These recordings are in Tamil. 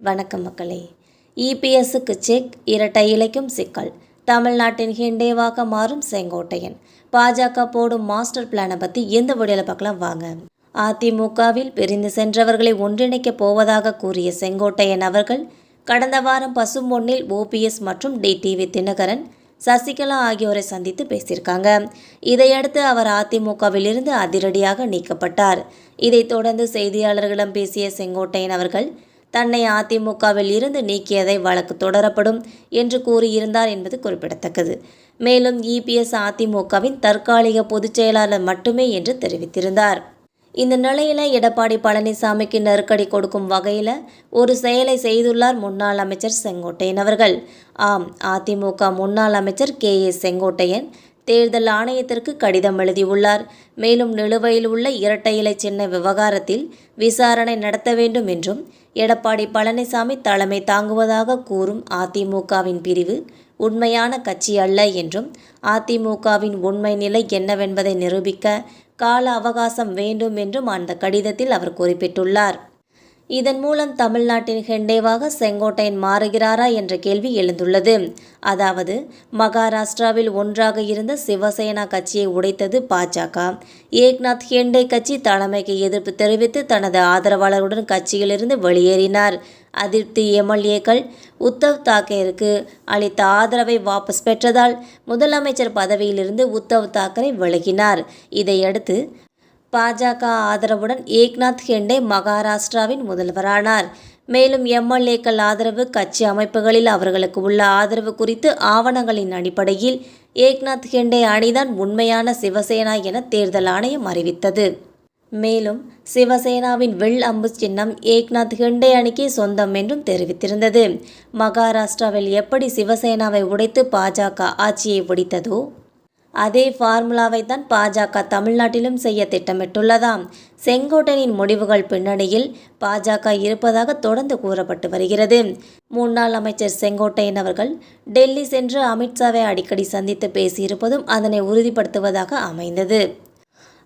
வணக்கம் மக்களே. இபிஎஸ்க்கு செக், இரட்டை இலைக்கும் சிக்கல். தமிழ்நாட்டின் ஹிண்டேவாக மாறும் செங்கோட்டையன். பாஜக போடும் மாஸ்டர் பிளானை பற்றி எந்த வீடியோவில் பார்க்கலாம் வாங்க. அதிமுகவில் பிரிந்து சென்றவர்களை ஒன்றிணைக்கப் போவதாக கூறிய செங்கோட்டையன் அவர்கள் கடந்த வாரம் பசும்பொன்னில் ஓபிஎஸ் மற்றும் டிடிவி தினகரன், சசிகலா ஆகியோரை சந்தித்து பேசியிருக்காங்க. இதையடுத்து அவர் அதிமுகவில் இருந்து அதிரடியாக நீக்கப்பட்டார். இதைத் தொடர்ந்து செய்தியாளர்களிடம் பேசிய செங்கோட்டையன் அவர்கள் தன்னை அதிமுகவில் இருந்து நீக்கியதை வழக்கு தொடரப்படும் என்று கூறியிருந்தார் என்பது குறிப்பிடத்தக்கது. மேலும் இபிஎஸ் அதிமுகவின் தற்காலிக பொதுச் செயலாளர் மட்டுமே என்று தெரிவித்திருந்தார். இந்த நிலையில் எடப்பாடி பழனிசாமிக்கு நெருக்கடி கொடுக்கும் வகையில் ஒரு செயலை செய்துள்ளார் முன்னாள் அமைச்சர் செங்கோட்டையன் அவர்கள். ஆம், அதிமுக முன்னாள் அமைச்சர் KA செங்கோட்டையன் தேர்தல் ஆணையத்திற்கு கடிதம் எழுதியுள்ளார். மேலும் நிலுவையில் உள்ள இரட்டை இலை சின்ன விவகாரத்தில் விசாரணை நடத்த வேண்டும் என்றும், எடப்பாடி பழனிசாமி தலைமை தாங்குவதாக கூறும் அதிமுகவின் பிரிவு உண்மையான கட்சி அல்ல என்றும், அதிமுகவின் உண்மை நிலை என்னவென்பதை நிரூபிக்க கால அவகாசம் வேண்டும் என்றும் அந்த கடிதத்தில் அவர் குறிப்பிட்டுள்ளார். இதன் மூலம் தமிழ்நாட்டின் ஹெண்டேவாக செங்கோட்டையன் மாறுகிறாரா என்ற கேள்வி எழுந்துள்ளது. அதாவது, மகாராஷ்டிராவில் ஒன்றாக இருந்த சிவசேனா கட்சியை உடைத்தது பாஜக. ஏக்நாத் ஹெண்டே கட்சி தலைமைக்கு எதிர்ப்பு தெரிவித்து தனது ஆதரவாளருடன் கட்சியிலிருந்து வெளியேறினார். அதிருப்தி எம்எல்ஏக்கள் உத்தவ் தாக்கரேக்கு அளித்த ஆதரவை வாபஸ் பெற்றதால் முதலமைச்சர் பதவியிலிருந்து உத்தவ் தாக்கரே விலகினார். இதையடுத்து பாஜக ஆதரவுடன் ஏக்நாத் ஹெண்டே மகாராஷ்டிராவின் முதல்வரானார். மேலும் எம்எல்ஏக்கள் ஆதரவு, கட்சி அமைப்புகளில் அவர்களுக்கு உள்ள ஆதரவு குறித்து ஆவணங்களின் அடிப்படையில் ஏக்நாத் ஹெண்டே அணிதான் உண்மையான சிவசேனா என தேர்தல் ஆணையம் அறிவித்தது. மேலும் சிவசேனாவின் வில் அம்பு சின்னம் ஏக்நாத் ஹெண்டே அணிக்கே சொந்தம் என்றும் தெரிவித்திருந்தது. மகாராஷ்டிராவில் எப்படி சிவசேனாவை உடைத்து பாஜக ஆட்சியை பிடித்ததோ அதே ஃபார்முலாவை தான் பாஜக தமிழ்நாட்டிலும் செய்ய திட்டமிட்டுள்ளதாம். செங்கோட்டையனின் முடிவுகள் பின்னணியில் பாஜக இருப்பதாக தொடர்ந்து கூறப்பட்டு வருகிறது. முன்னாள் அமைச்சர் செங்கோட்டையன் அவர்கள் டெல்லி சென்று அமித்ஷாவை அடிக்கடி சந்தித்து பேசியிருப்பதும் அதனை உறுதிப்படுத்துவதாக அமைந்தது.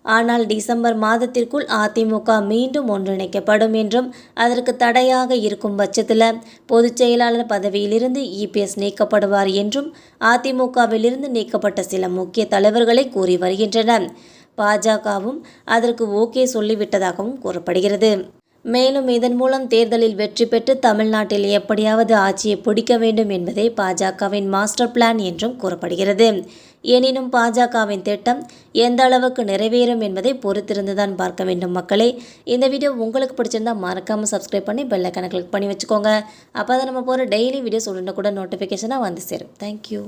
ஆனால் டிசம்பர் மாதத்திற்குள் அதிமுக மீண்டும் ஒன்றிணைக்கப்படும் என்றும், அதற்கு தடையாக இருக்கும் பட்சத்தில் பொதுச் செயலாளர் பதவியிலிருந்து இபிஎஸ் நீக்கப்படுவார் என்றும் அதிமுகவிலிருந்து நீக்கப்பட்ட சில முக்கிய தலைவர்களை கூறி வருகின்றனர். பாஜகவும் அதற்கு ஓகே சொல்லிவிட்டதாகவும் கூறப்படுகிறது. மேலும் இதன் மூலம் தேர்தலில் வெற்றி பெற்று தமிழ்நாட்டில் எப்படியாவது ஆட்சியை பிடிக்க வேண்டும் என்பதே பாஜகவின் மாஸ்டர் பிளான் என்றும் கூறப்படுகிறது. எனினும் பாஜகவின் திட்டம் எந்த அளவுக்கு நிறைவேறும் என்பதை பொறுத்திருந்துதான் பார்க்க வேண்டும். மக்களே, இந்த வீடியோ உங்களுக்கு பிடிச்சிருந்தா மறக்காமல் சப்ஸ்கிரைப் பண்ணி பெல் ஐகானை கிளிக் பண்ணி வச்சுக்கோங்க. அப்போ தான் நம்ம போகிற டெய்லி வீடியோஸ் உடனுக்குடன் நோட்டிஃபிகேஷனாக வந்து சேரும். தேங்க்யூ.